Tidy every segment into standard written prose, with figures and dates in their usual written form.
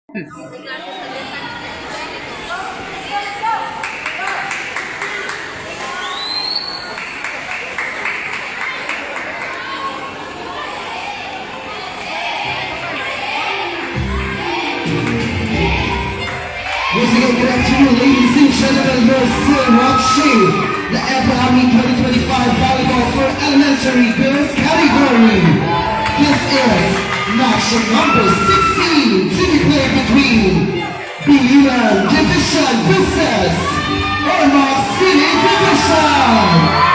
Once again, good afternoon, ladies and gentlemen. You're still watching the FRME 2025 Volleyball for Elementary Girls category. This is match number 16 to be played between Biliran Division versus Ormoc City Division.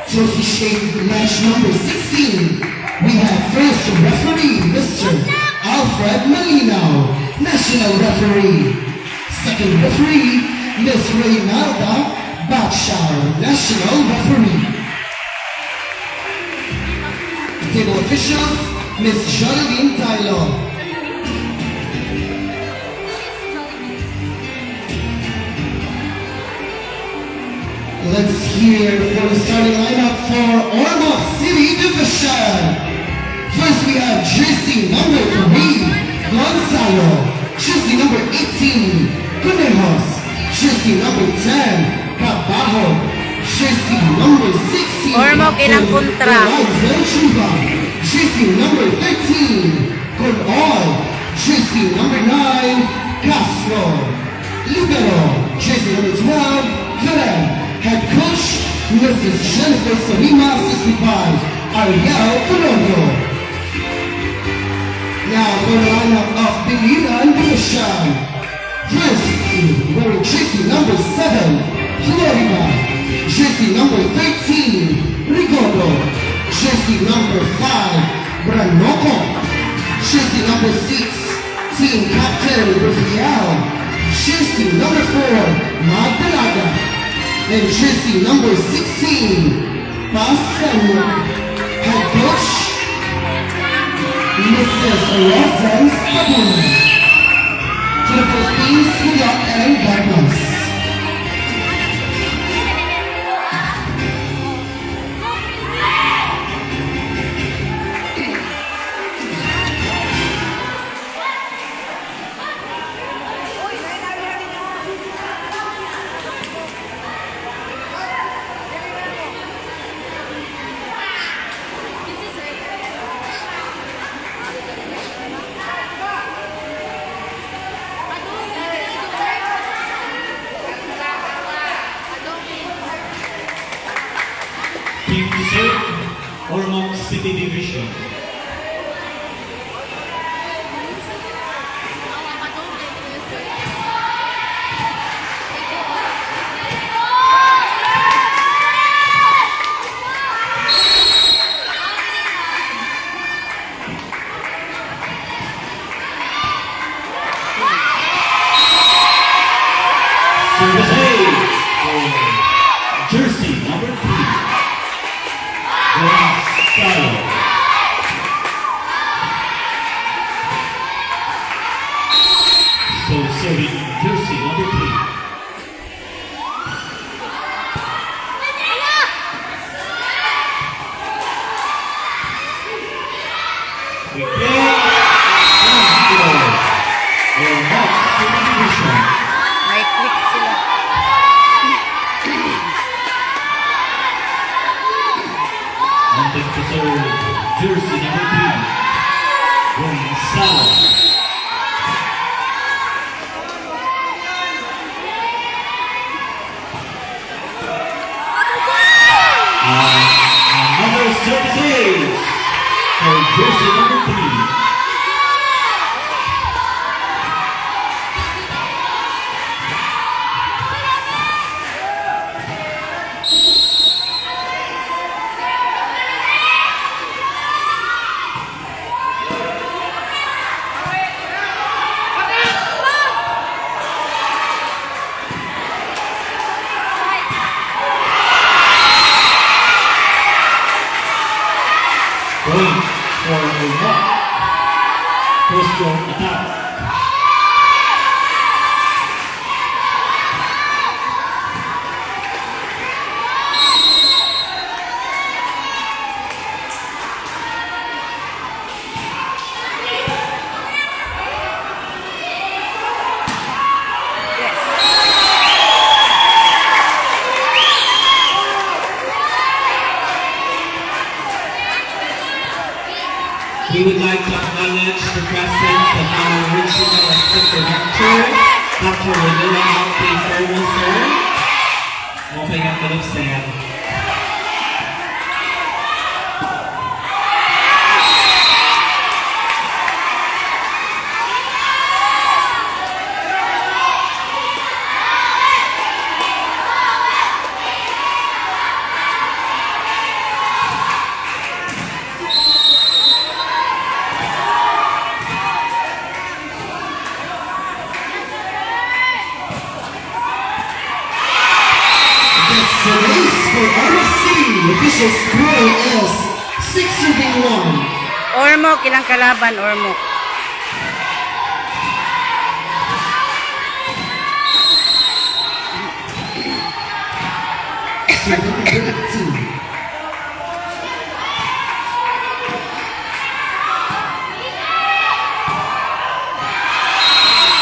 To officiate match number 16, we have first referee, Mr. Alfred Malinaw, national referee. Second referee, Ms. Reynalda Batshal, national referee. Table officials, Ms. Jolene Taylor. Let's hear for the starting lineup for Ormoc City Division. First we have jersey number 3, Gonzalo. Jersey number 18, Cunejos. Jersey number 10, Cabajo. Jersey number 16, Ormoc ilang kontra. Jersey number 13, Conoy. Jersey number 9, Castro. Libero. Jersey number 12, Veren. Head coach, Mrs. Jennifer Sarima, assisted by Ariel Colombio. Now for the lineup of Biliran Division. First, wearing jersey number 7, Florida. Jersey number 13, Rigondo. Jersey number 5, Branoco. Jersey number 6, team captain Rafael. Jersey number 4, Magdalena. And jersey number 16, Pascal. Head coach, Mrs. Rosans Abuna. To the Philippines, Kuya and Barnos. Team to serve, Ormoc City Division. Service A for jersey number 3. Gonzalo. So serving jersey number 3. We play Ormoc City Division. May click sila. Wanting to serve jersey number 3, Gonzalo. Another service for jersey number 3. Point for Omok. Pistol attack. We would like to acknowledge the presence of our original assistant director, Dr. Renilla Alpi Ferguson. Okay nga tulog sa'yo. The race for Armor City. Official score is 6-1. Ormoc, ilang kalaban, Ormoc.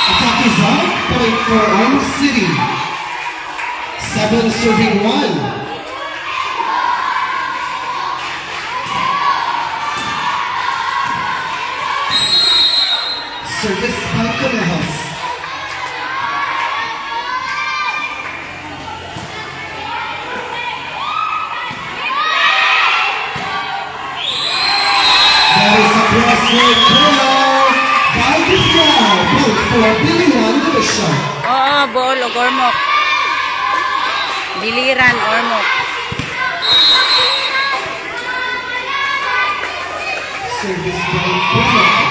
Attack is up. Point for Armor City. 7-1. Service by Canales. That is a crossroad goal by Bisbal. Both for Billy One Division. Oo, ball o Ormoc. Biliran, Ormoc. Service by Canales.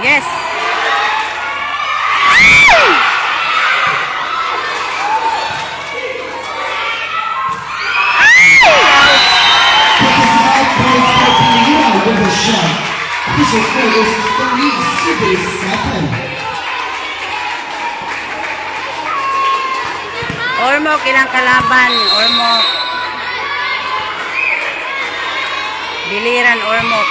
Yes. Official score is 3-7. Ormoc, ilang kalaban, Ormoc. Biliran, Ormoc.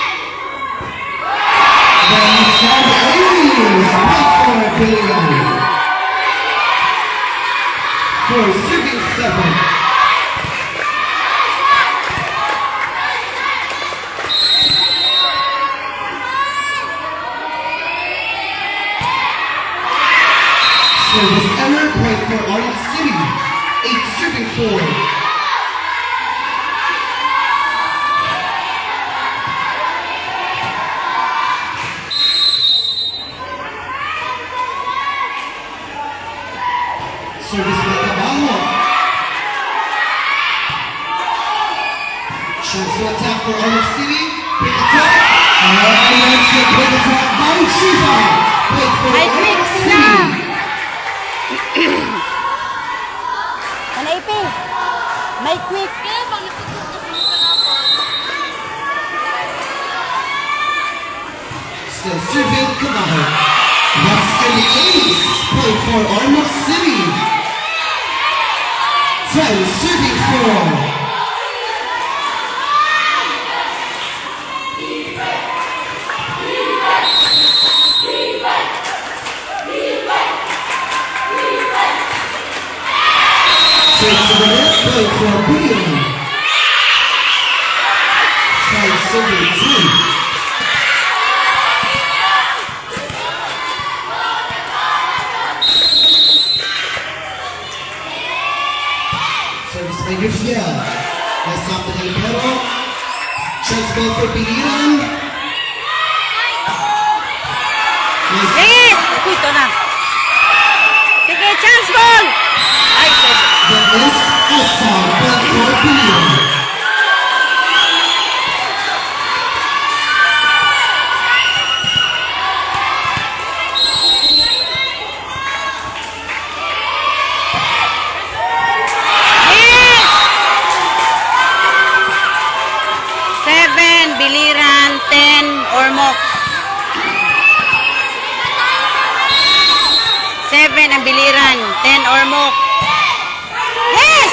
The Sad Aliens wait for Billion. For serving 7. Service error, point for Arnold City. 8-4. Service by Caballo. Chance to attack for Arnold City. Quick attack. And quick attack by Chifa. Point for Ay, Arnold quick City. sila. Ano ipi? May quick. Still serving Caballo. That's an ace. Point for Arnold City. 10 serving for. Takes the net point for Billion. 5-2. Service by Grifia. Nice off the Helipero. Chance ball for Billion. Nice. Yes! Uy, ito na. Sige, chance ball! Ay, sorry. That is outside ball for Billion. 11 ang biliran. 10 Ormoc. Yes!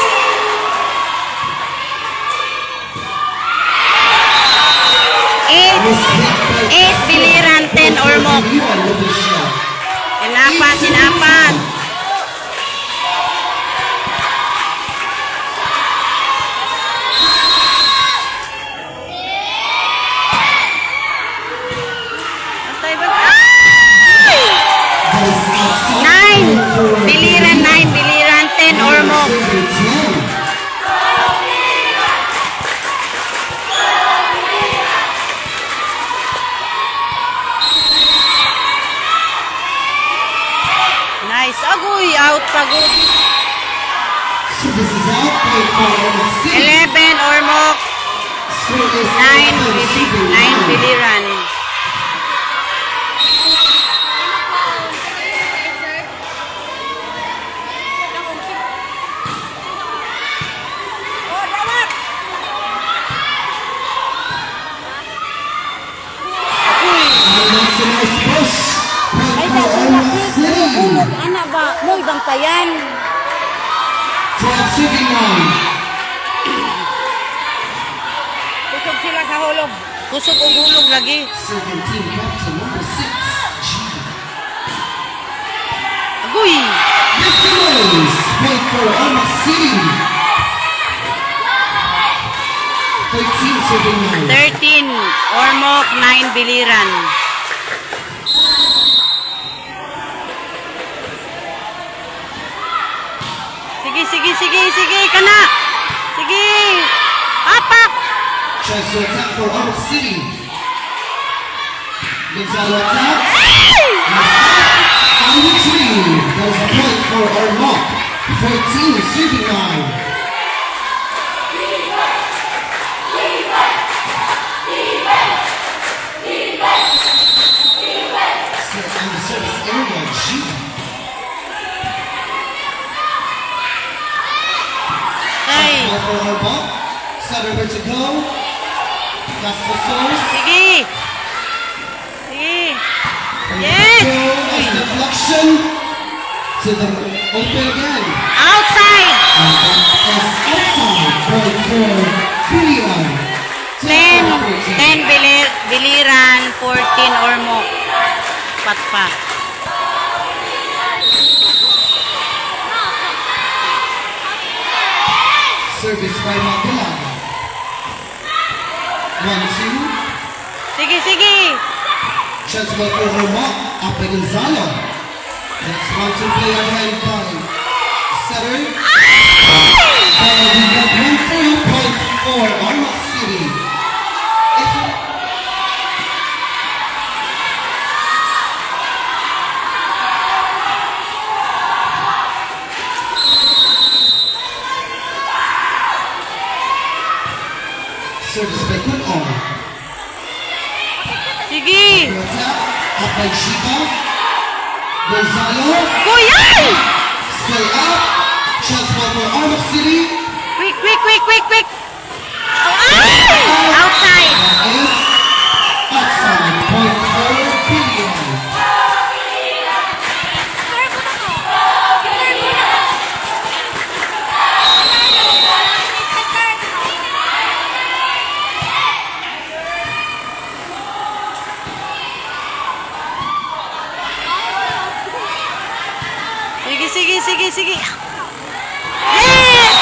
8 biliran, 10 Ormoc. Sinapat, sinapat. Antay ba? Ay! 9 biliran, 9 biliran, 10 Ormoc. Nice. Agoy, out pagod. So this is out point for Ormoc City. 11 Ormoc, Score is 9 biliran. That's a nice push. Point for Ormoc City. Anak ba? Muy bantayan. 12 shooting line. Kusog sila sa hulog. Kusog o hulog lagi. Serving team captain number 6. Agoy. Yes, it is. Point for Ormoc City. 13 shooting line. 13 Ormoc, 9 biliran. Sige, kana. Sige. Apak. Tries to attack for Ormoc City. Gonzalo attacks. Ay! And retrieve. There's a point for Ormoc. 14 shooting line. Set on the service area, G. Ay. Ball for Ormoc. Setter where to go. That's the source. Sige. Sige. Yes. Nice deflection. To the open again. Outside. And that is outside. Point for Billion. 10 biliran, 14 Ormoc. Patpa. Service by Mapila. 1-2. Sige. Chance ball for Ormoc. Up by Gonzalo. That's 1-2 play ahead by Setter. We got 1-3 point for Ormoc City. Service by Kun-On. Sige. Attack. Up by Chica. Gonzalo. Kuyay! Still up. Chance ball for Ormoc City. Quick. Ay! Outside. That is outside. Point for Billion. Sige. Yes!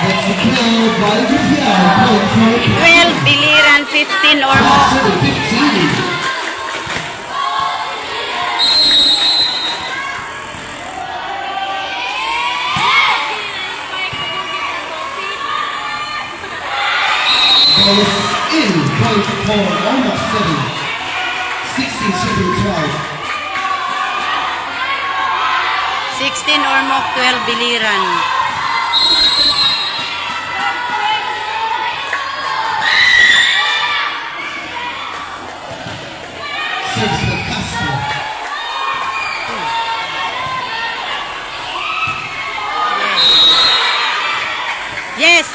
That's the kill by Guffier. Point for 12 biliran, 15 Ormoc. 15. Ball is in. Point for Ormoc City. 16-12. 16 Ormoc, 12 biliran. Service by Castro. Yes!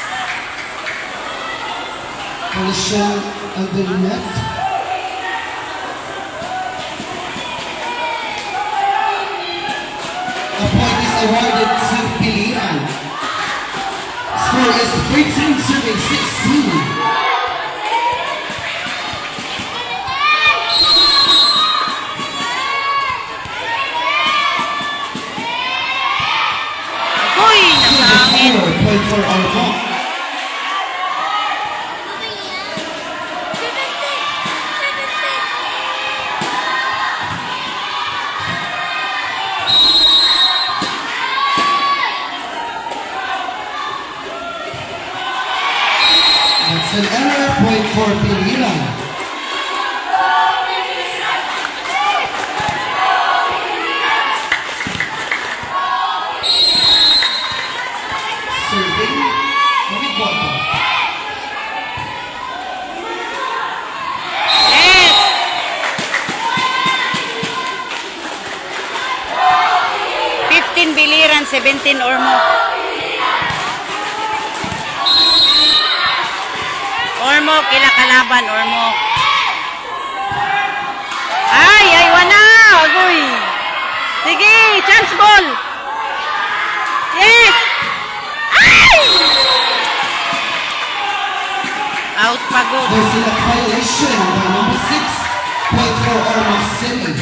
Collision under the net. awarded to Pilihan. Score is 13 serving 16. Uy, nasangit. Point for Armok. That's an error. Point for Pilihan. Serving. Malik Bamba. Yes. Biliran, 17 or more. Ormok, kalaban, Ormok. Ay, wala. Agoy. Sige, chance ball. Yes. Ay! Out pagod. There's a violation by number 6. Point for Ormok City.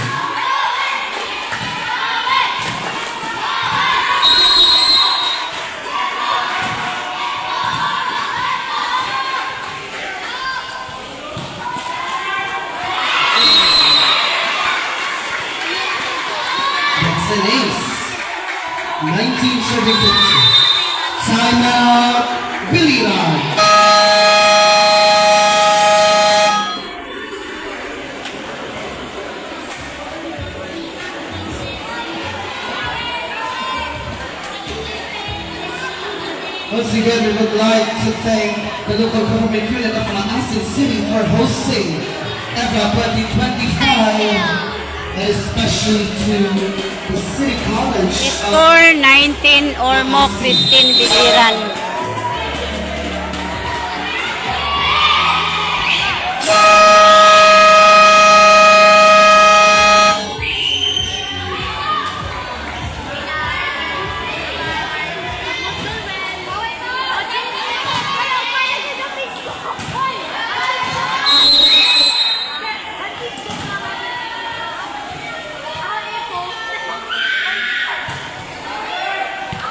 That's an ace. 19 serving 50. Timeout, Biliran. Once again, we would like to thank the local government unit of Maasin City for hosting EVA 2025, and especially to the City College of Score 19 Ormok, 15 Biliran.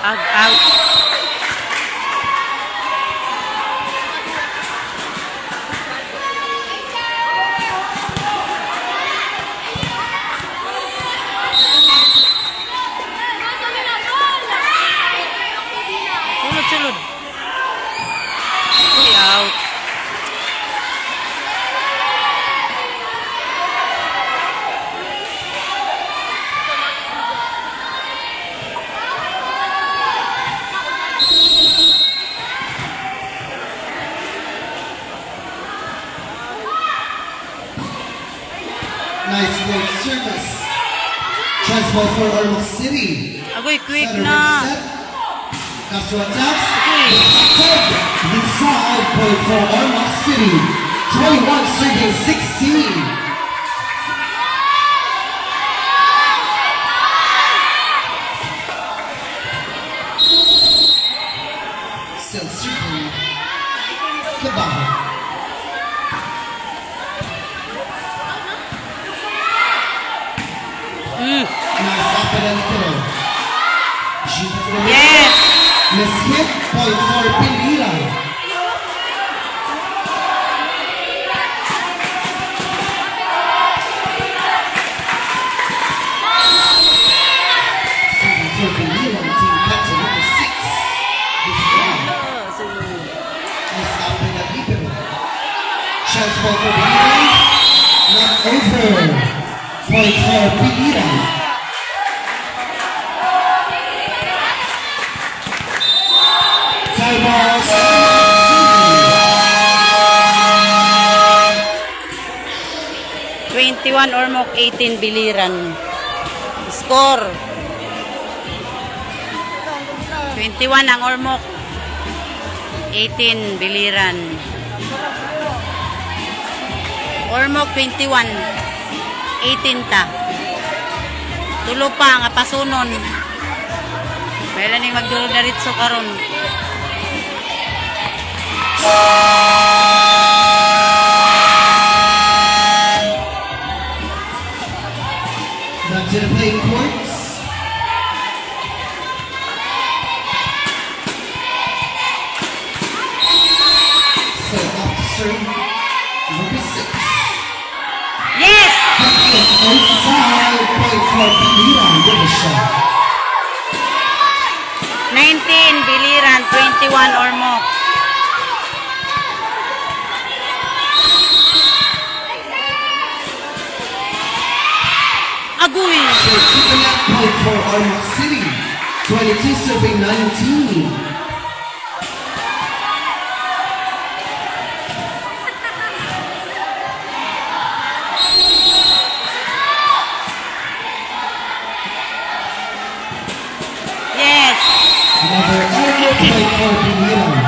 Out. Sulod. Uy, out. nice great service. Transfer for Ormok City. Agoy, quick Center na. set. Castro attacks. Deflected. Inside point for Ormok City. 21 serving 16. Still circling. Kabaho. Nice up and throw. Shoot to the Yes. Miss hit point for Pilihan. Serving for Pilihan, team captain number 6. This round. Nice up and deeper. Chance ball for Pilihan. Not over. Point for Pilihan. Timeout. 21 Ormok, 18 Biliran. Score. 21 ang Ormok, 18 Biliran. Ormok 21, 18 ta. Tulo pa nga pasunon. Melanie magduro-daritso karon. Back to the playing courts. Set up to serve number 6. Yes! Inside point for Biliran with a shot. 19, Biliran, 21 or more. Agoy! So keeping that point for Armagh City. 22 serving 19. Yes! Another earlier point for Biliran.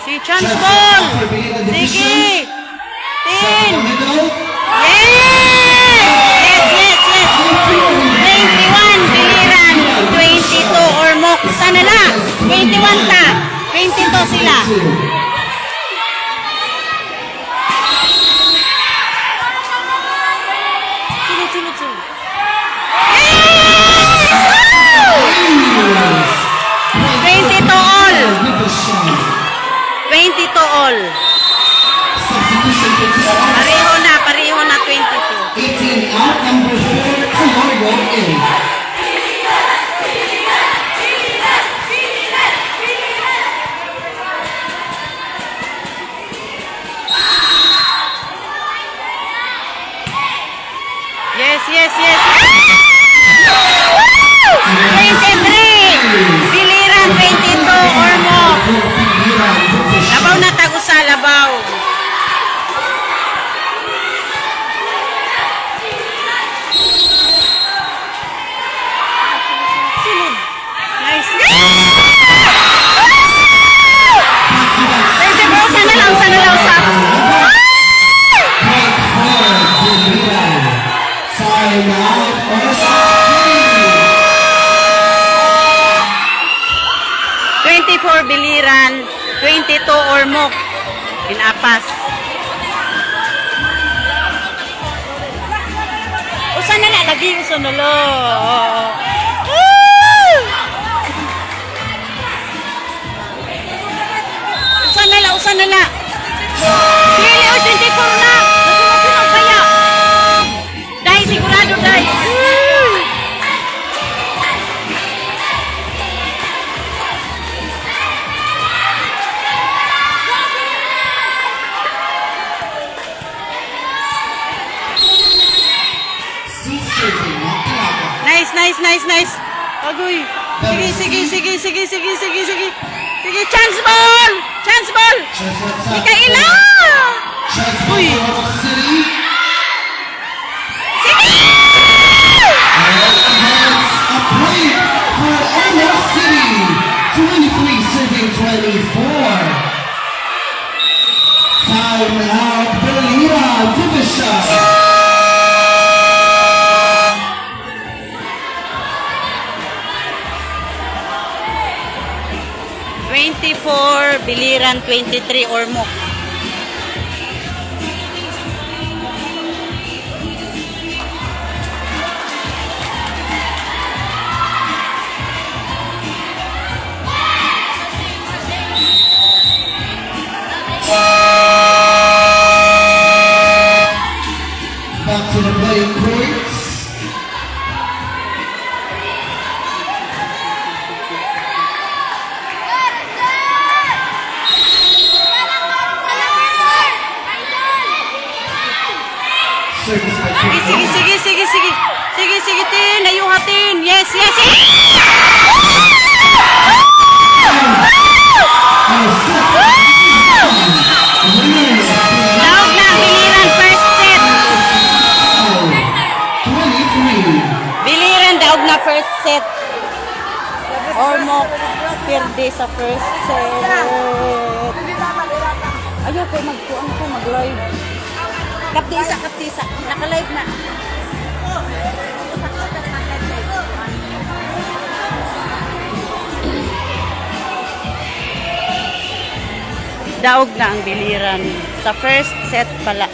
Si chance ball! Sige! Set in the 10! middle. Yes! Yes, yes, yes! 21, Biliran, 22 or more. Sana na! 21 ta! 22 sila! Sunod, sunod, sunod. Yes! 22 all! With the shot. 22 all. Substitution for Tiara. Pareho na 22. 18 out, number 4, Tomorrow in. Yes, yes, yes. 23. Biliran, 22 or more. Labaw na tago sa labaw. Sunod. Nice. Pwede bro, sana lang, sana lang sa. Point for Biliran. Time out for City. 24 Biliran, 22 or more. Pinapas. Usan na lagi, usan na lo. Usan na la. Dili, o 24 na. Masunod kaya. Dahil sigurado, dahil. Still serving, Maklaga. Nice, nice, nice, nice. Agoy. Sige, sige, sige, sige, sige, sige, sige. Sige, chance ball! Chance ball! Chance for attack. Mikaela! Chance for Uy. Armagh City. Sige! Hands a point for Armagh City. 23 serving 24. Time out, Biliran with the shot. Biliran 23 or more. Back to the playing courts. Service by Sige, sige, sige, sige, sige. Sige, sige, tin. Ayuhatin. Yes, yes, yes. Daog na, Biliran first set. 23. Biliran, daog na first set. Or mo perde sa first set. Ayaw ko mag-live. Kaptisa. Naka-live na. Daog na ang biliran. Sa first set pala.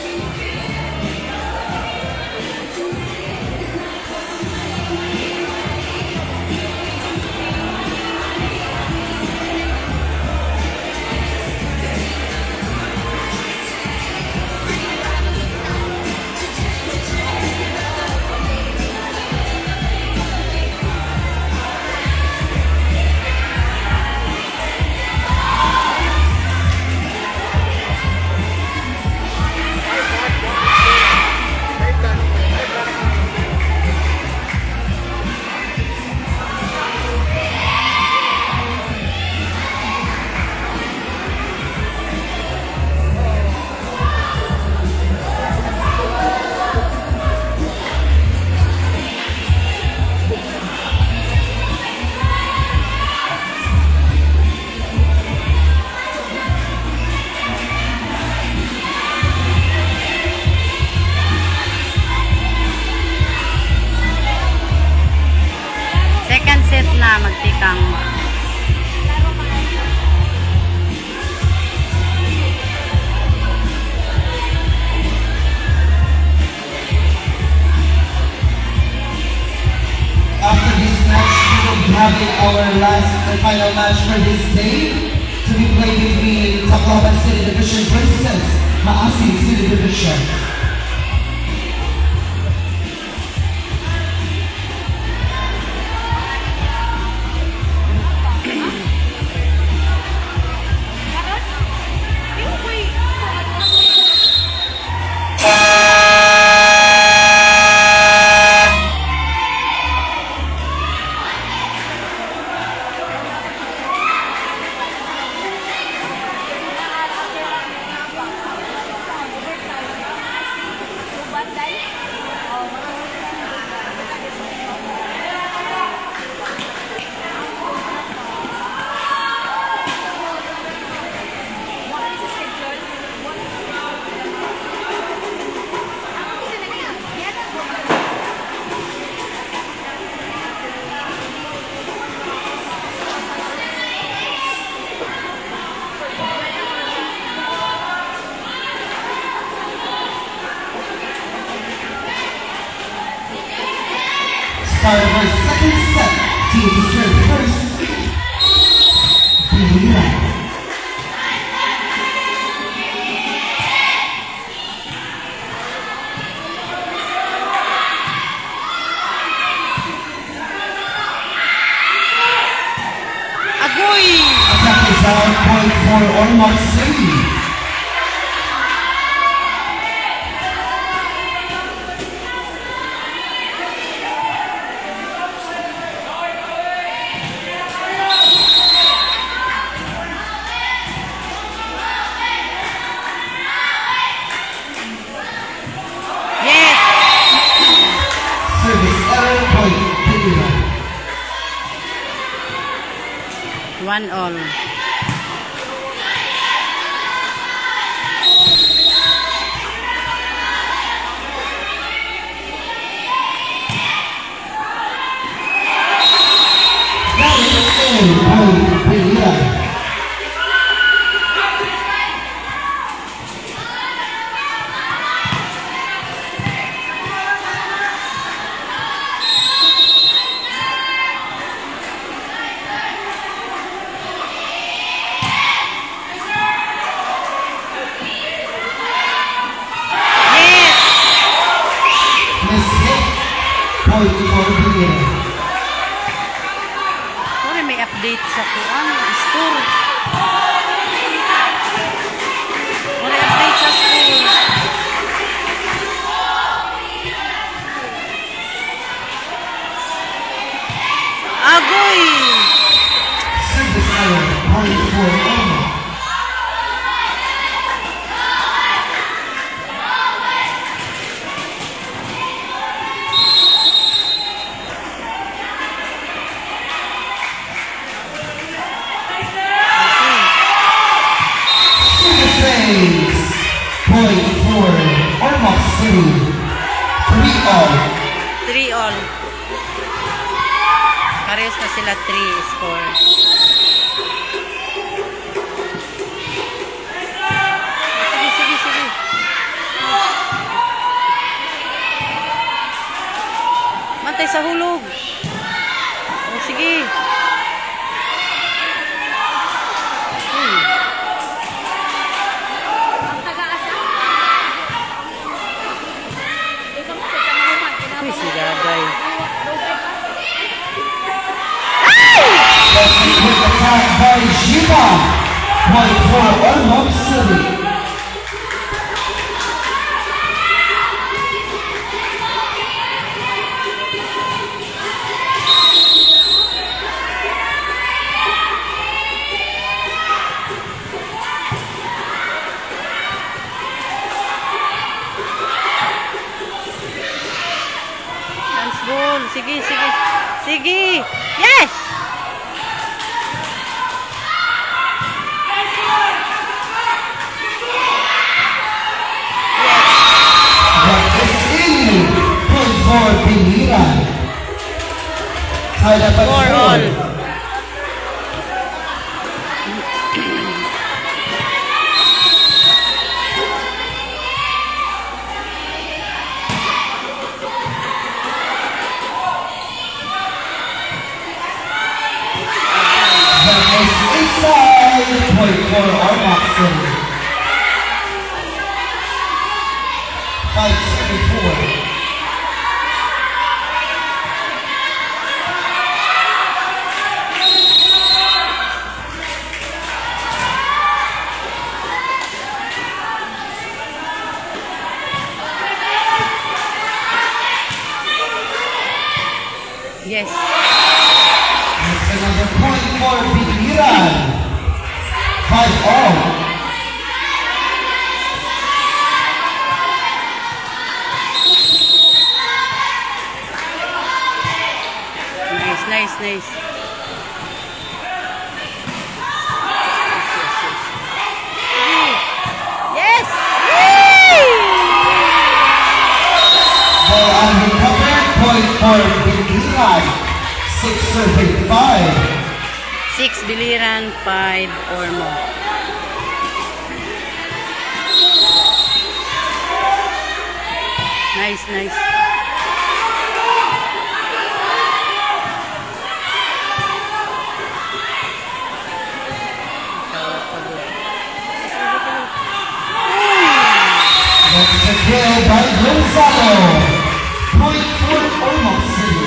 Second set na magtikang. After this match, we will be having our last and final match for this day to be played between Tacloban City Division versus Maasin City Division. Start of our second set. Team to serve first. Bilira. Agoy! Attack is out point for Ormoc City. Yes! Service error point. Bilira. 1-all. That is error point. Bilira. Yes! Mistake. Point for Bilira. Sorry, may update sa kuan. Store. Sorry, update sa store. Agoy! Service error point for Ormoc. Parehas na sila 3 score. Sige, sige, sige. Mantay sa hulog. O, sige. Uy, si Daday. That's a quick attack by Jiva. Point for Ormoc City. Dance ball. Sige, sige. Sige. Yes! That is in. Point for Biliran. Tied up at 4 all. 4. That is inside. Point for Ormoc City. 5-7-4. Yes. That's another point for Biliran. 5-all. Nice, nice, nice. Yes! Ball unrecovered. Point for Biliran. 6-5. 6 biliran, 5 or more. Nice, nice. That's a kill by Gonzalo. Point for Ormoc City.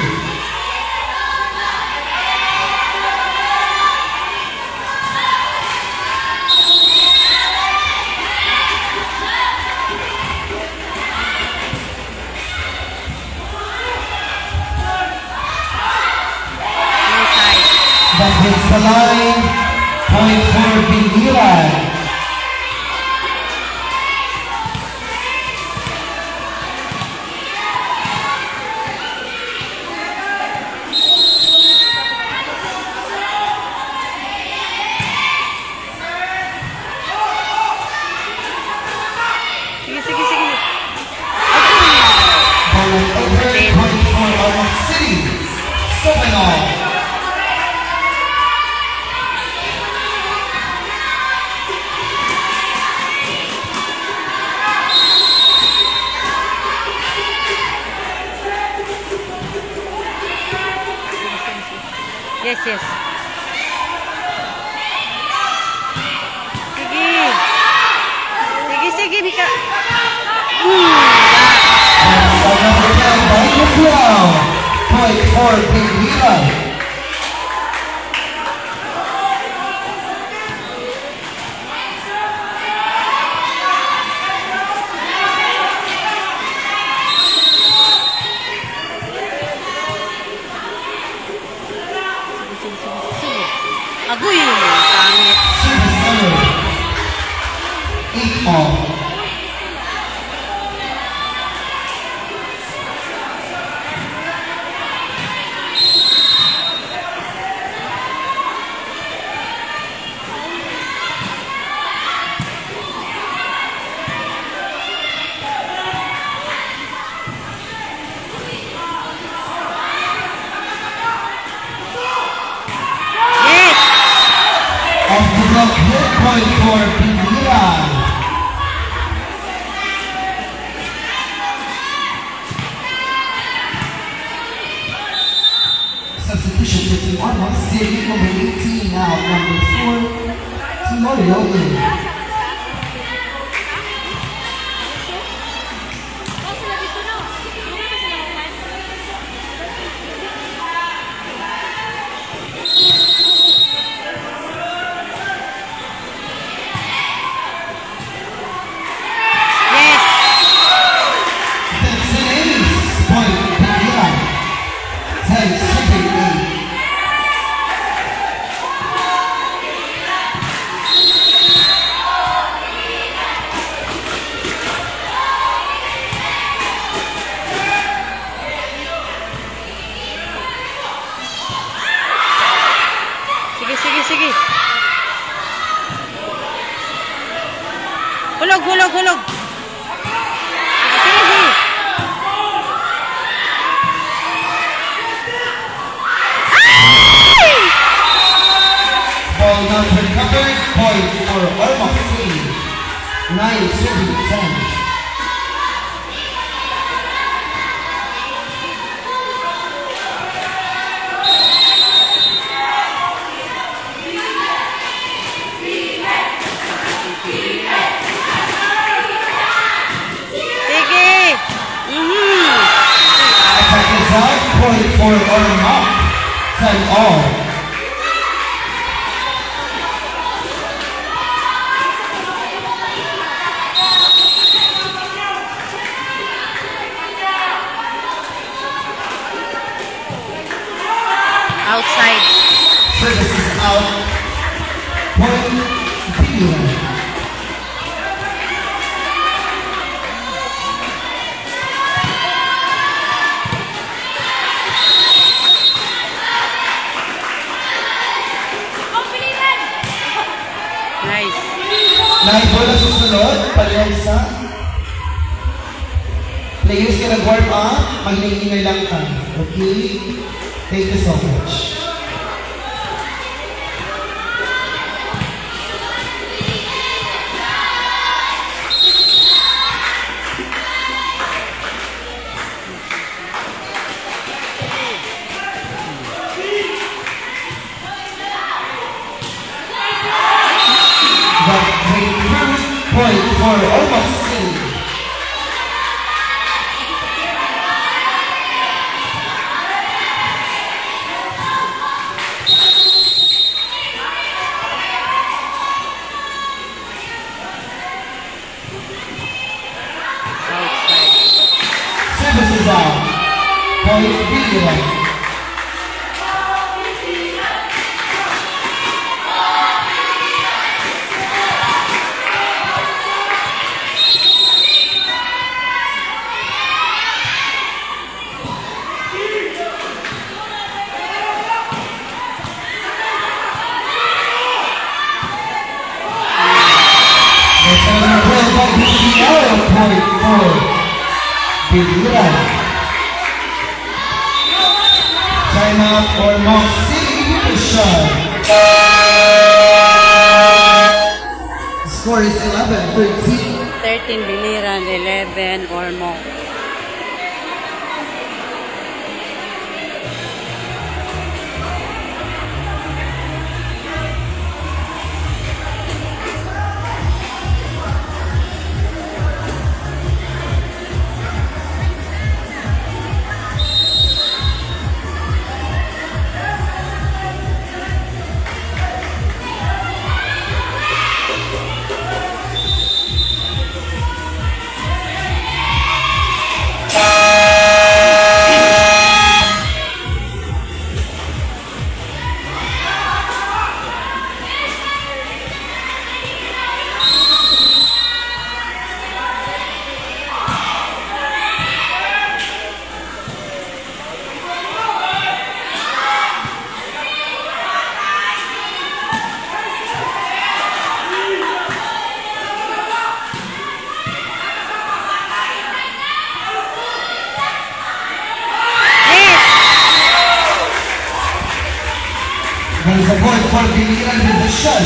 Inside. That hits the line. Point for Biliran. Sige, sige, sige. Ball over. Point for Ormoc City. 7-all. Yes, yes. Sige. Sige, sige, Mika. That's another kill by Gonzalo. Point for Biliran. Agoy, pangit. 8-all. Substitution for Team Armagh City, number 18 now, number 4, Timorio Lee. Yes. That's an ace. Point, Pagila. 10-8. Sige. Hulog. Sige. Ball not recovered. Point for Armagh City. 9-10. Sige. Attack is out. Point for Armagh. 10-all. Outside. Service is out. Point Pagila. Nice. Bola susunod, paliwansa. Players ka nag-warm up, mag-ingay lang ka. Okay? Thank you so much. Point for Armagh City. Service is out. Point Pagila. Point for Pagila. Time out for Armagh City Univision. Score is 11-13. 13 Biliran, 11 or more. There is a point for Biliran Division.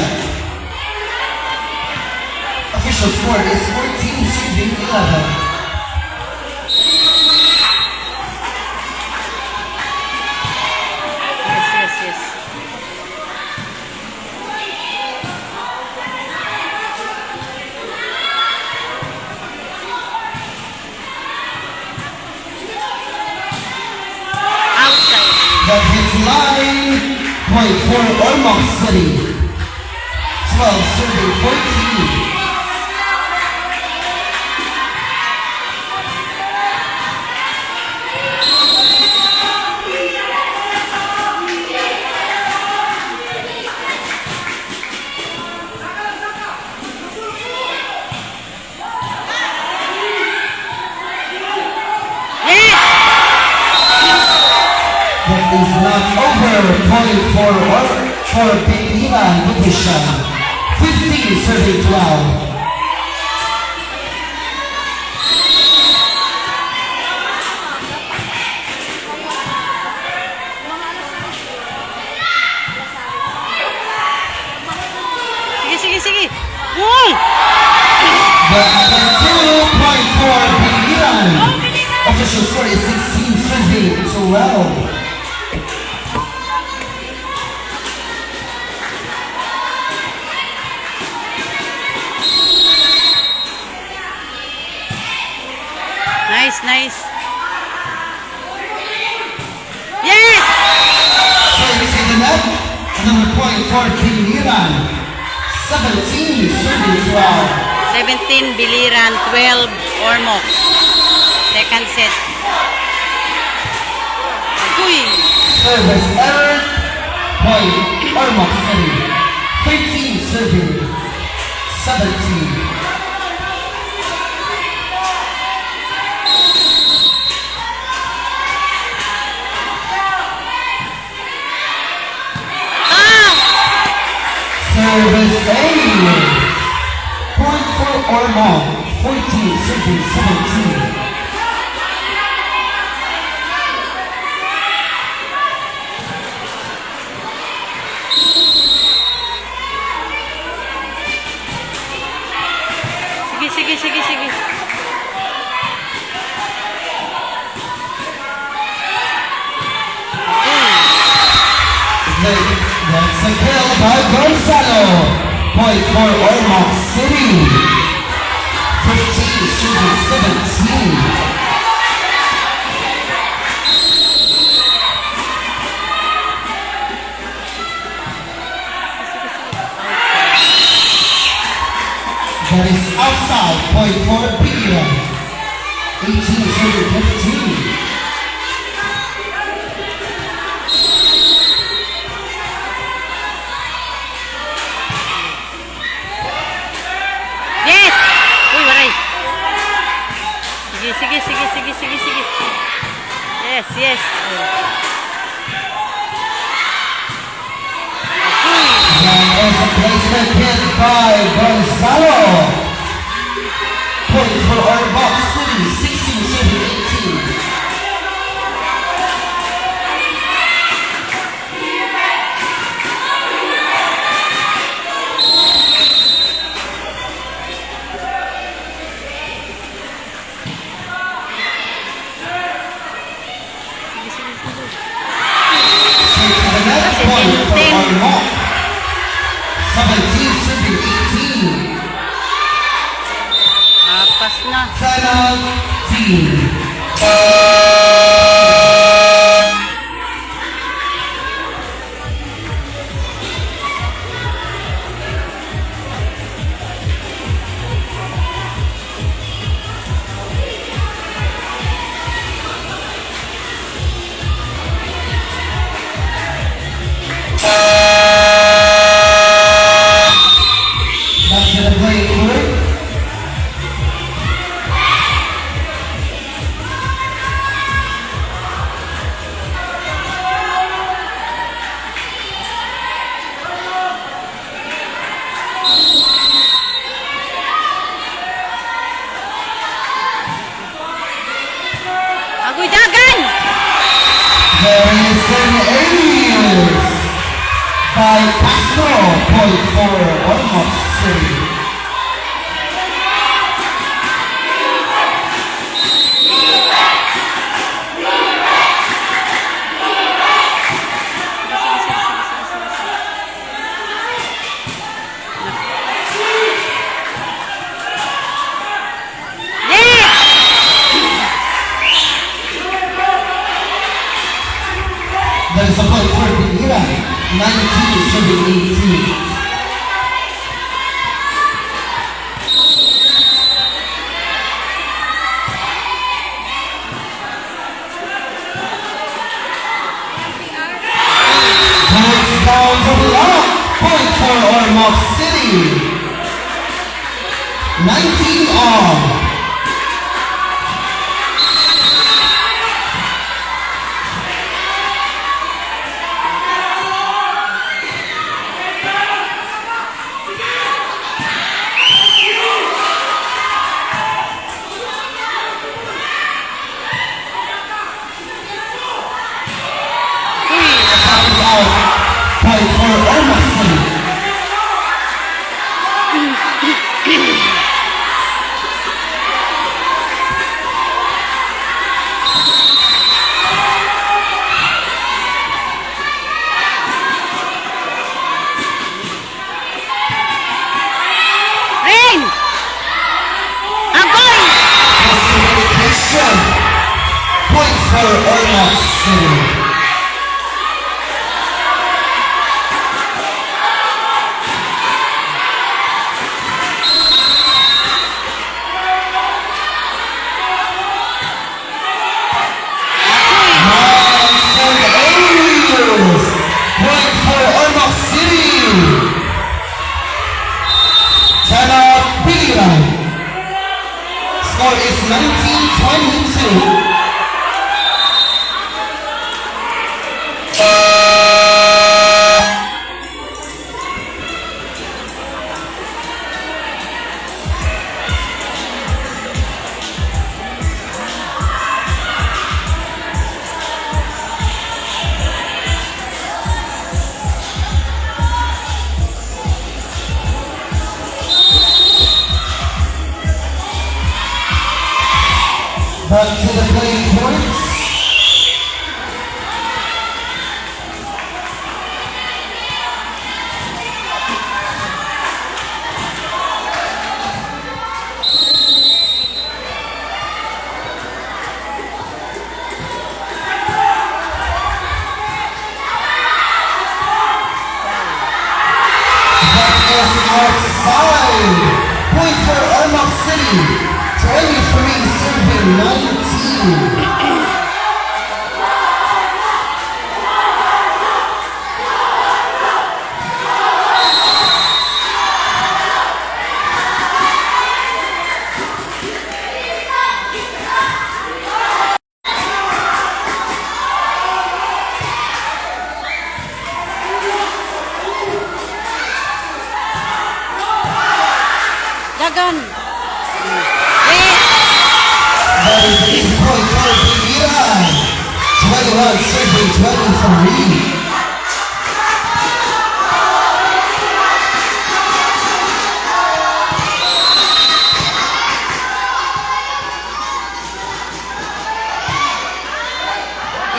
Official score is 14-11. That hits line. Point for Ormoc City. 12 serving 14. That is not over. Point for Pilihan Division. 15 serving 12. Sige. The 2 point for Pilihan. Official score is 16 serving 12. Nice. Yes! Service in the net. Another point for Pilihan. 17 serving 12. 17 Biliran, 12 Ormoc. Second set. Uy! Service error. Point Ormoc City. 13 serving 17. Service A. Point for Ormoc. 14 serving 17. Sige. That's a kill by Gonzalo. Point for Ormoc City. 15 serving 17. That is outside. Point for Pilihan. 18 serving 15. Yes! Uy, waray. Sige. Yes. That is a placement hit by Gonzalo. Point for Ormoc City. 16 serving 18. Point for Ormoc. 17 serving 18. Apas na. Penalty. Back to the playing court. Agoy dagan! There is an ace by Castro. Point for Ormoc City. That is a point for Bihira. 19 serving 18. Points down to block. Point for Ormoc City. 19 all. Point for Ormoc City. Ring! Agoy! Classification. Point for Ormoc City. Score is 19-22. Back to the playing points. That is outside. Point for Ormoc City. 23 serving 19. Dagan! That is an easy point for Bihira. 21 serving 23.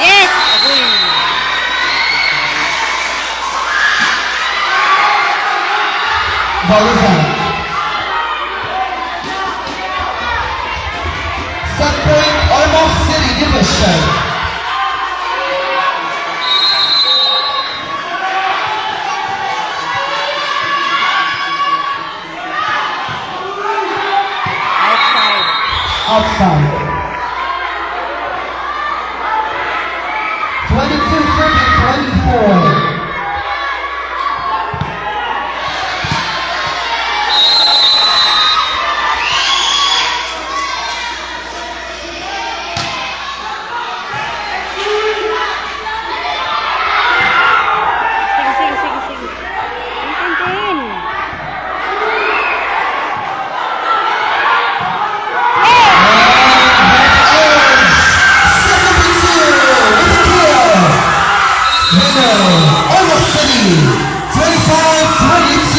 Yes! Agoy! Ball is out. Set point Ormoc City Division. Outside. 22 serving 24. Sige. Tin. Ormoc City, 25-22.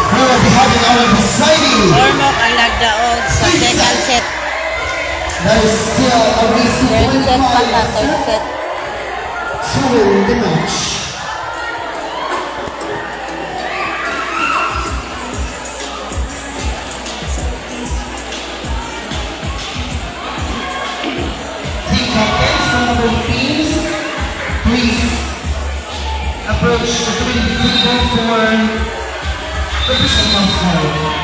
We will be having our deciding. Ormoc ang nagdaog sa second set. That is still a recent Third set pa ta, 25 third set. to win the match. Team captains from the teams, please approach the community table for the Bishop Council.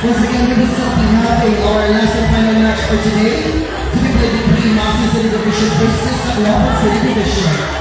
Once again, we will still be having our last and final match for today to be played between Master City Division versus Local City Division.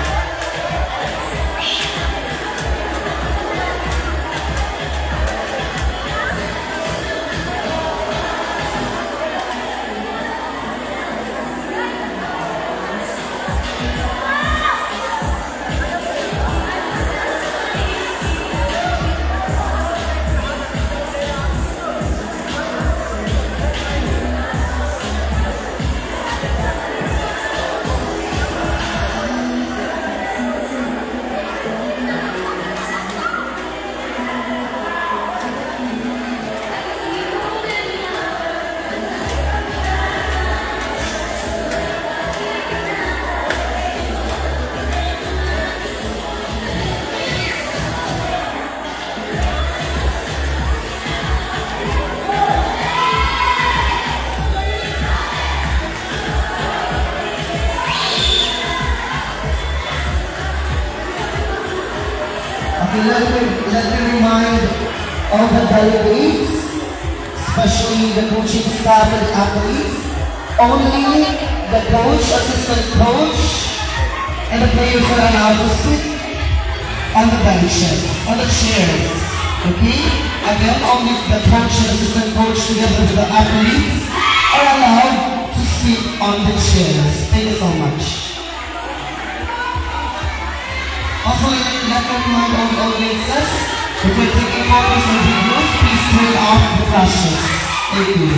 Let me remind all the delegates, especially the coaching staff and athletes, only the coach, assistant coach, and the players are allowed to sit on the benches, on the chairs. Okay? Again, only the coach and assistant coach together with the athletes are allowed to sit on the chairs. Thank you so much. Also, let me remind all the audiences, if you're taking photos or videos, please turn off the flashes. Thank you.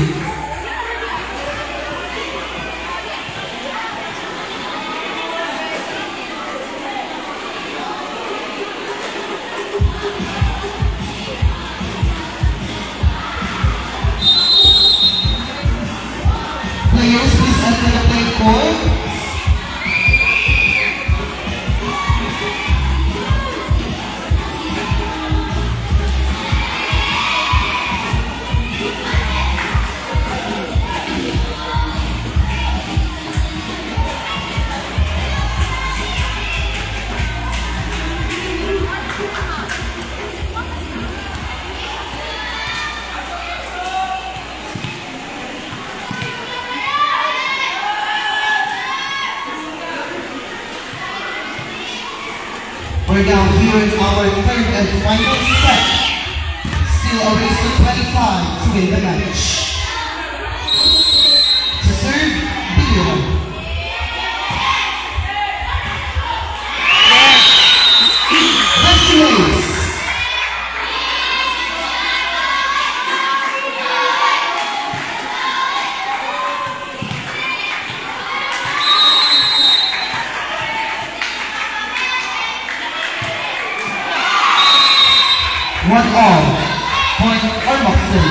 Players, please enter the play court. We're now here in our third and final set. Still a race to 25 to win the match. To serve, Bill. Let's race. One all, point Ormoxton.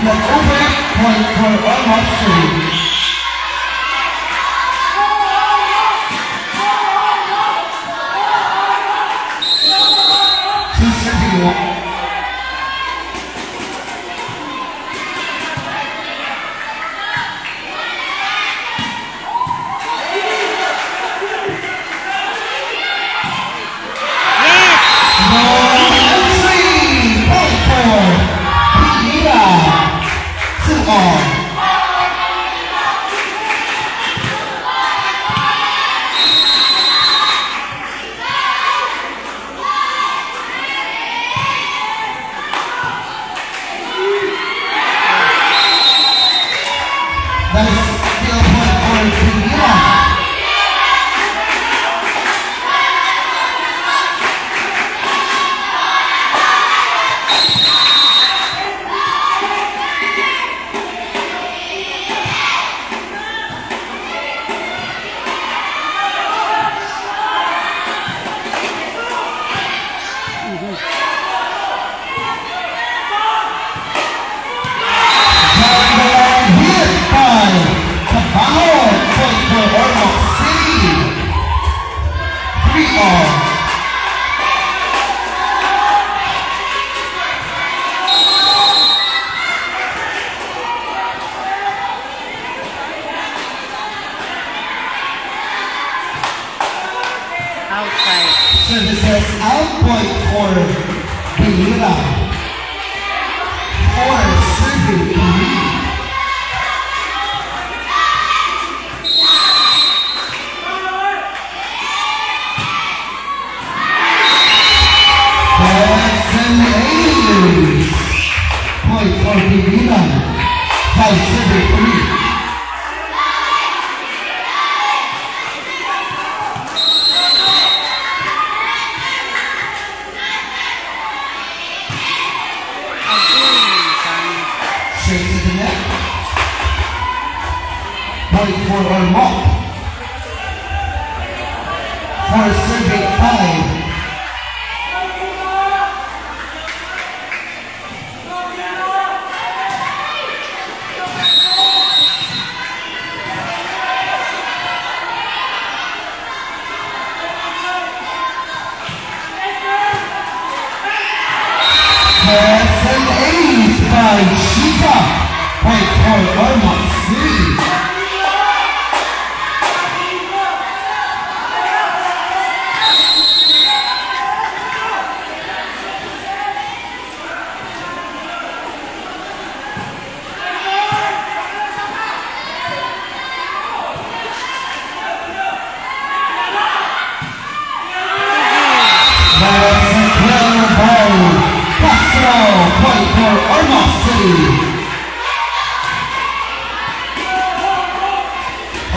Not over, point for Ormoxton. That is still point for Pinira. Outside. Services out point for Pinira. 4 serving. Point for Pinira. 5 serving 3. Straight to the net. Point for Ormoc. 4 serving 5. That's an ace by Shika. Point for Ormoc City. That's a clear ball. Castro, point for Ormoc City.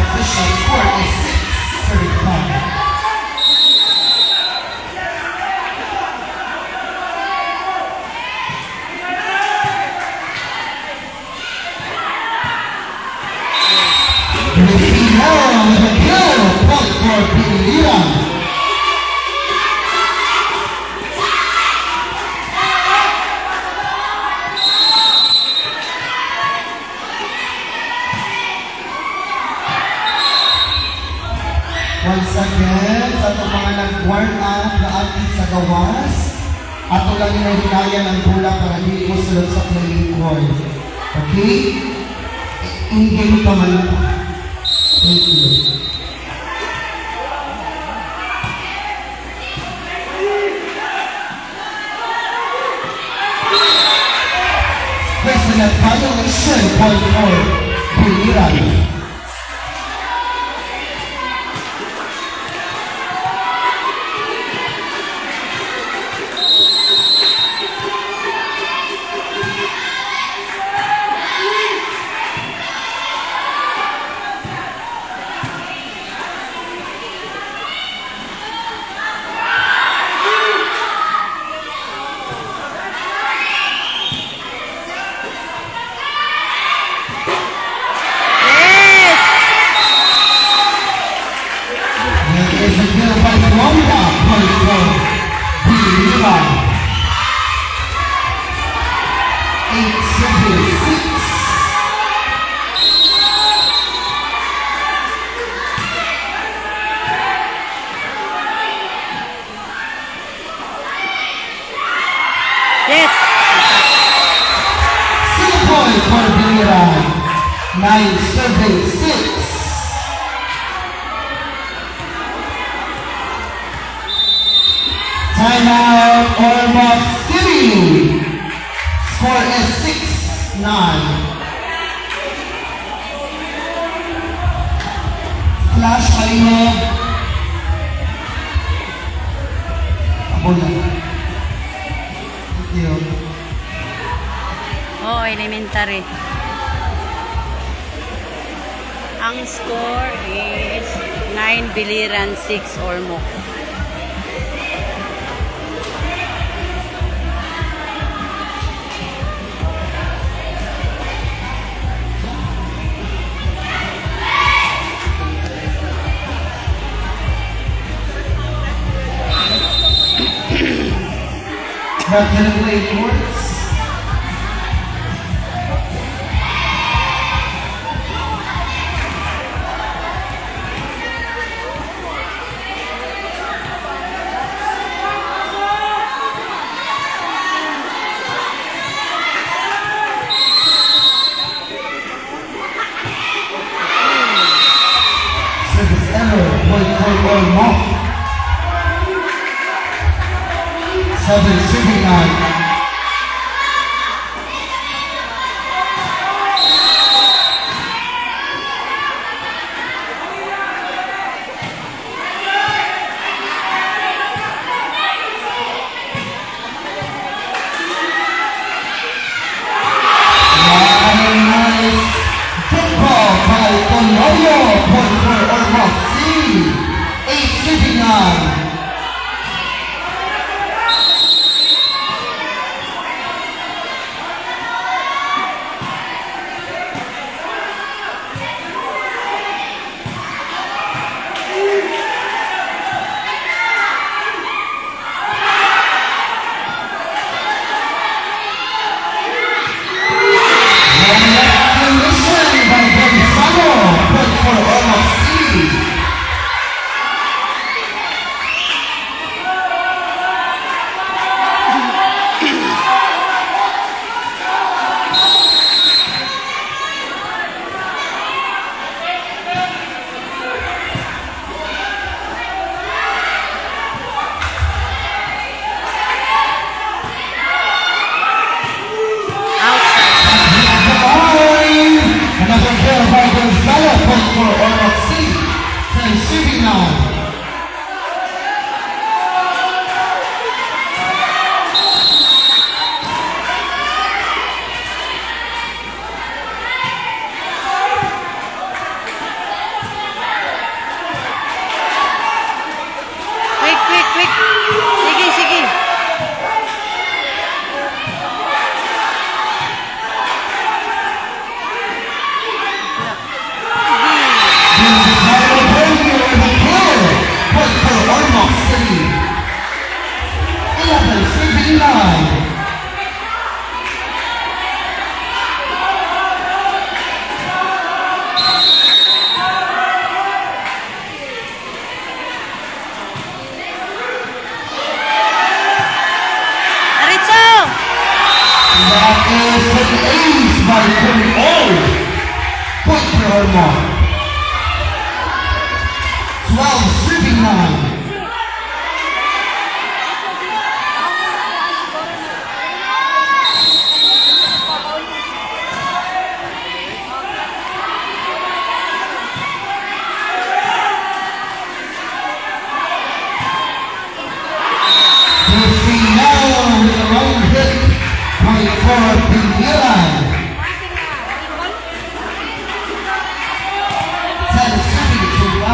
Official score is 6-35. Rufino with a kill, point for Pinira. Once again, sa itong mga nag-warm up na ating sa gawas, ato lang yung hinaya ng bola para hindi mo sulod sa playing court. Okay? In-game ka man. Thank you. President violation, point for Pinira. Is a kill by Florida, point for Pinira. 8-6. Yes. 6 point for Pinira. 9-6. Timeout, Ormoc City. Score is 6-9. Flash kayo. Bola. Thank you. Oh, elementary. Ang score is 9 biliran 6 or more. Captain Blade Courts. Service error, point for all mock. 7-39. Football by Colombia, point for Ormoc C. 8-39. Another kill by Gonzalo, point for Ormoc C. 10-39. Quick. Sige. Point for Ormoc City. 11-39. Aritso! That is an ace by Tony Old. Point for Ormoc. 12-39. Now with a long hit, point for Pingilan. 10-12.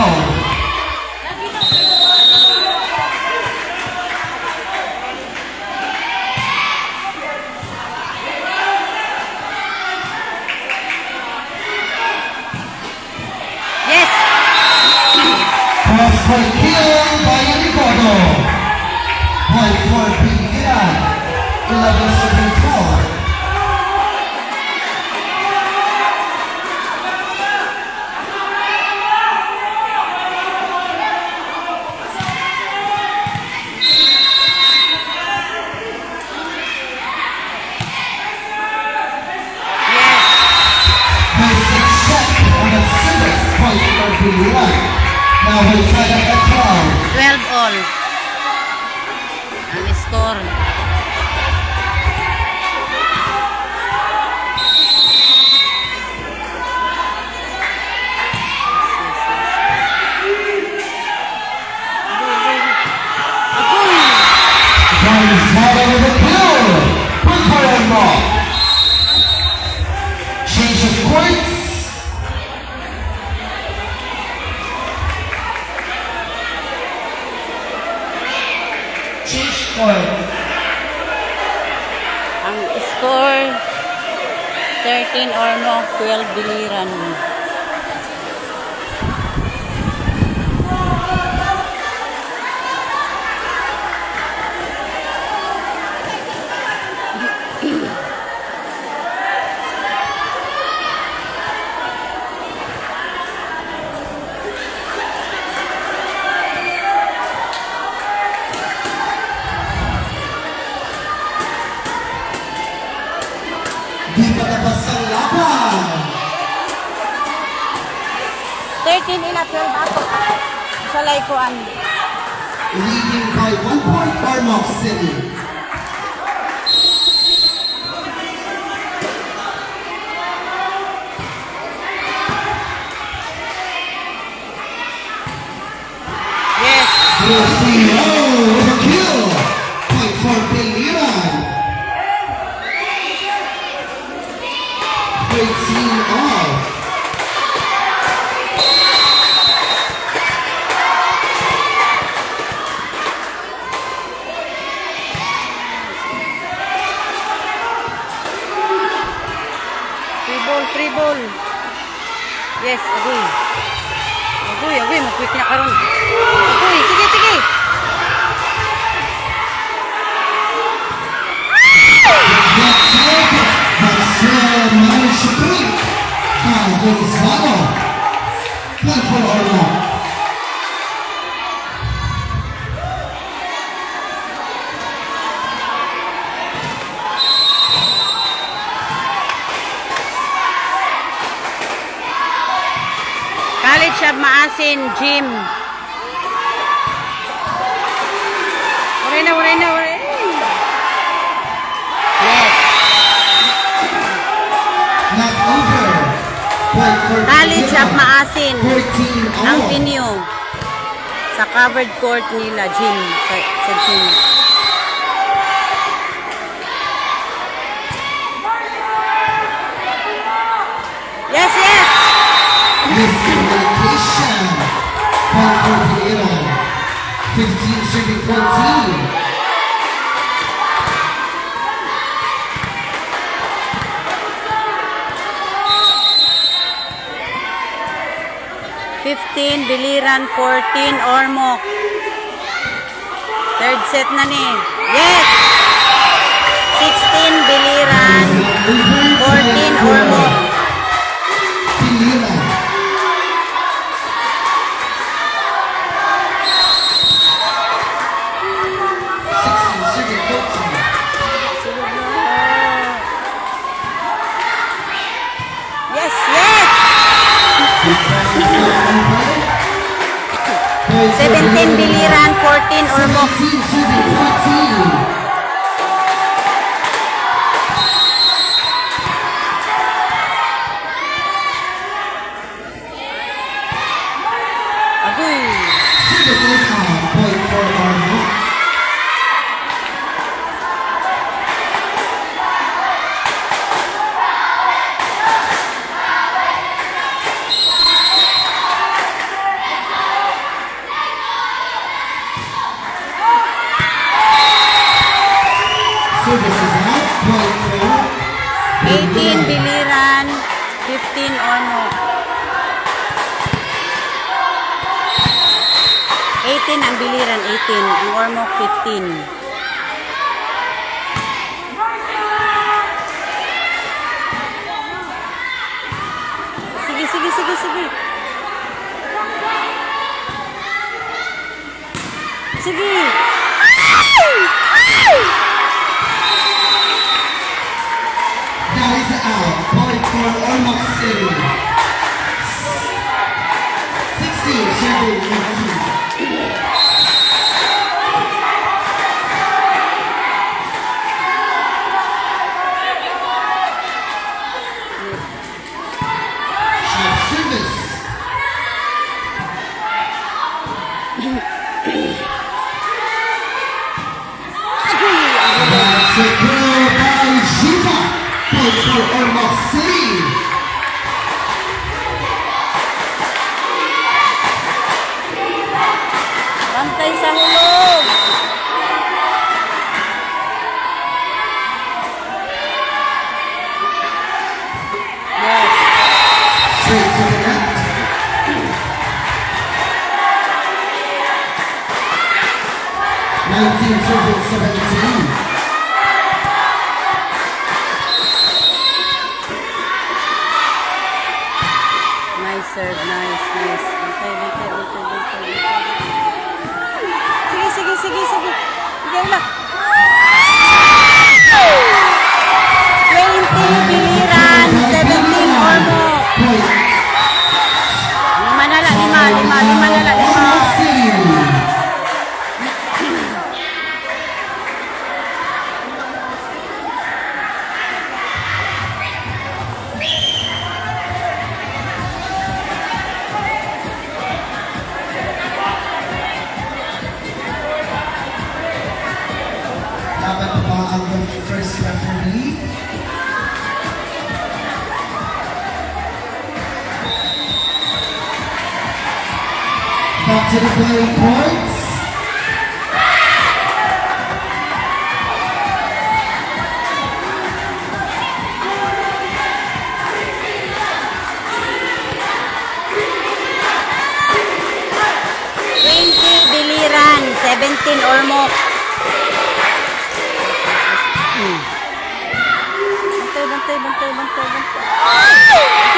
Yes! Cross for kill by Ricardo. Point for Pingilan. 11-12. Now we tie up at 12. 12 all. Ang score. Gonzalo with a kill. Point for Ormoc. Change of points. 13 Ormoc, 12 Biliran. Di pa tapos ang laban. 13 ila 12 ato. Sa Laikuan. Leading by 1 point Ormoc City. Yes. Overkill. Point for Biliran. 13 all. Free ball. Yes, agoy. Agoy, mag-quick na karon. Agoy, sige. Marcel Manchipri. Gonzalo. Point for Ormoc. College of Maasin, Gym. Uray na. Yes. Not over. Point for College of Biliran. Maasin. 14 Ang all. venue. Sa covered court nila, gym. Sa gym. Yes. Miscommunication. Point for Biliran. 15 serving 14. Biliran, 14 Ormoc. Third set na ni. Yes! 16 Biliran, 14 Ormoc. Biliran. Yes! 17 Biliran, 14 Ormoc. 14. Agoy! This is a point for Ormoc. So this is a point for 18 Biliran, 15 Ormoc. 18 ang Biliran, 18. Ang Ormoc, 15. Sige. Sige. That is out. Point for Ormoc City. 16 serving 18. Shot service. That's a goal by Shiva. Point for Ormoc City. Bantay sa hulog. 19 serving 17. Nice serve, nice, nice. Bantay, bantay, bantay, bantay, bantay. Sige, sige, sige, sige. Sige ulit. 20 biliran, 17 or more. Lima na lang, lima na lang, lima. Rock City. Dapat pa ang first referee. Back to the playing points. Biliran, 17 or more. Bantay, bantay, bantay, bantay.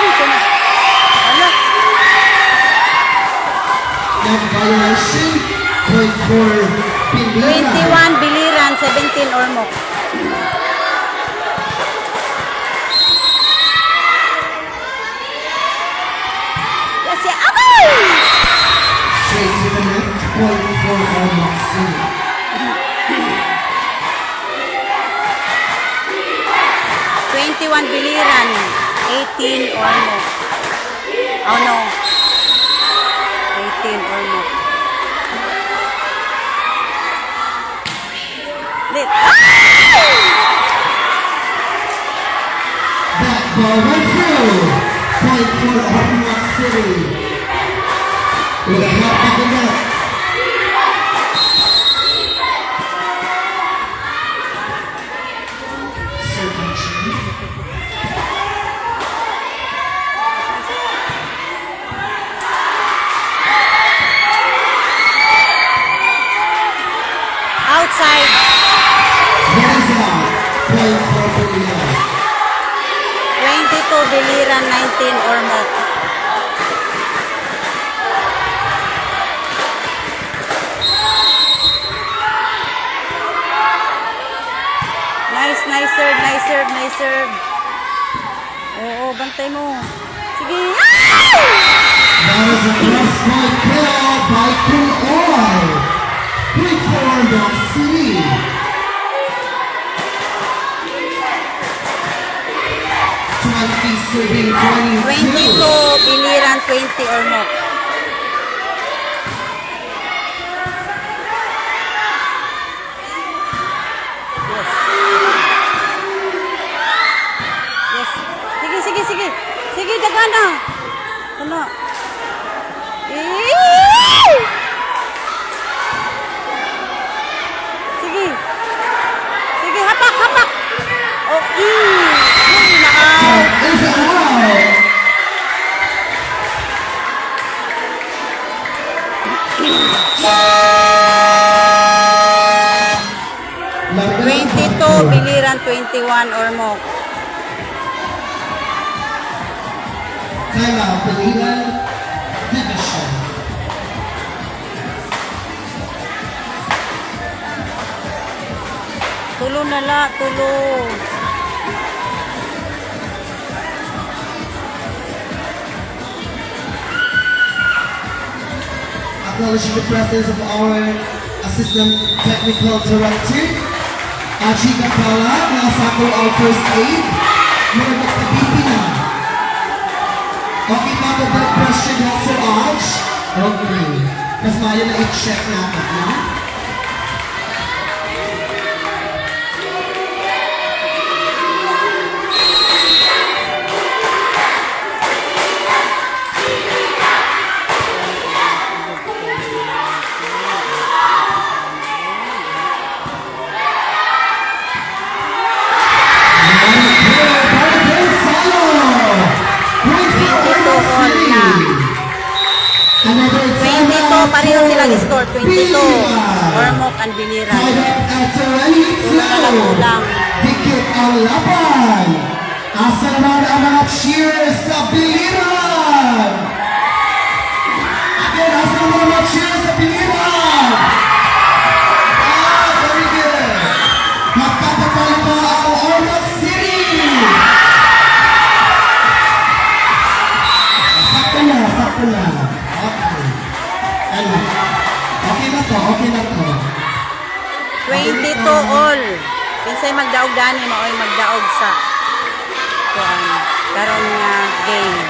Ito na. Ala. That violation. Point for Pindira. 21 biliran, 17 or more. Yes, yeah. Ako! Straight to the net. Point for Rock City. Biliran, 18 or more. Oh no. 18 or more. Lit. That ball went through. Point for Rock City. With a hot back in net. Serving tree. Outside. That is out. Point for Pindira. 22 biliran, 19 or more. Nice, nice serve, nice serve, nice serve. Oo, bantay mo. Sige. That is a cross point kill by Kunoy. Point for Rock City. Serving 22 22. biliran, 20 or more. Yes. Yes. Sige, sige, sige. Sige, dagan na. Ano? Sige. Sige, hapak, hapak. Oh, naaw. Is out. Laban 22 biliran, 21 or more. Timeout, Pilihan Division. Tulo na la, tulo. Acknowledging the presence of our Assistant Technical Director, Aji Kapala, nasa ako ang first aid. Muna magtabibi na. Okay ba the blood pressure niya, Sir Aj? Okay. Mas maya na i-check natin, ha? Another 22, pareho silang score, 22. Ormoc and Biliran. Tied up at 22. Ulang-ulang. Dikit ang laban. Asa naman ang mga cheers sa Biliran? Again, asa naman ang mga cheers sa Biliran? Very good. Magpapatalo pa ang Ormoc City. Sakto na, sakto na. Okay. Ano? Okay na to, okay na to. 22 all. Pinsay magdaog gani maoy magdaog sa kuan karon nga game.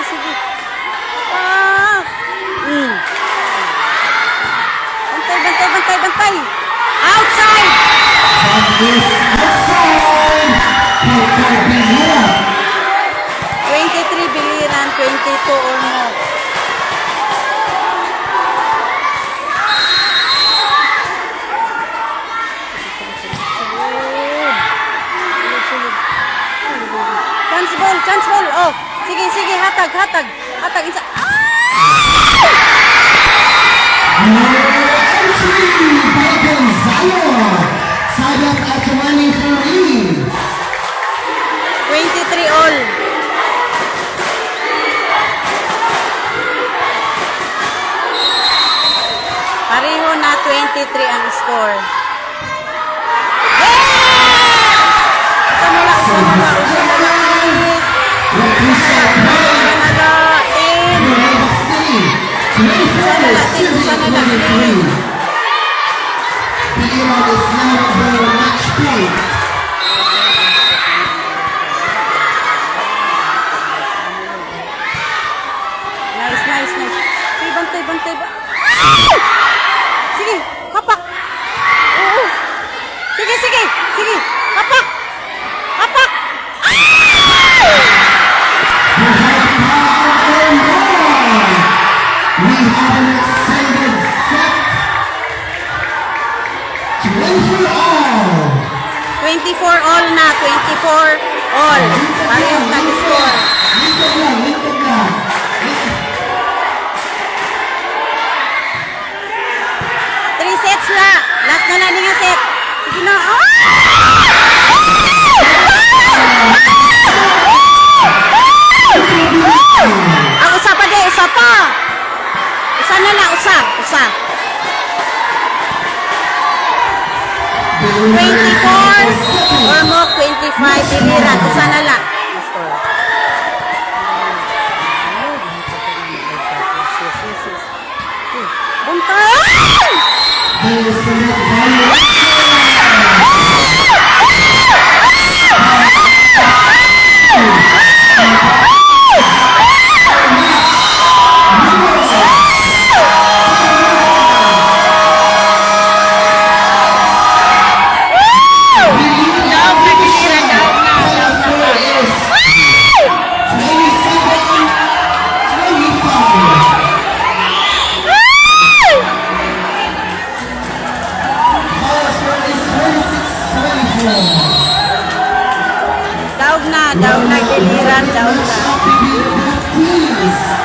Sige. Ah! Bantay. Outside! That is outside. People Biliran. 23 Biliran, 22 Ormoc. Chance ball. Oh, sige, hatag. Isa. Entry by Gonzalo. Side up at 23. 23 all. Pareho na 23 ang score. Usa na lang. Biliran is now the match point. Nice. Sige, bantay ba? Sige, hapak. Oo. Sige. Hapak. We have an extended set. 24 all. 24 all na, 24 all. Parehong nag-score. Lingkod lang. 3 sets na. Last na lang nga set. Sige na. Usa pa. Usa na lang. 24 Ormoc, 25 Biliran. Usa na lang. Buntay! There is some violation. Daog na Biliran, daog na. Please.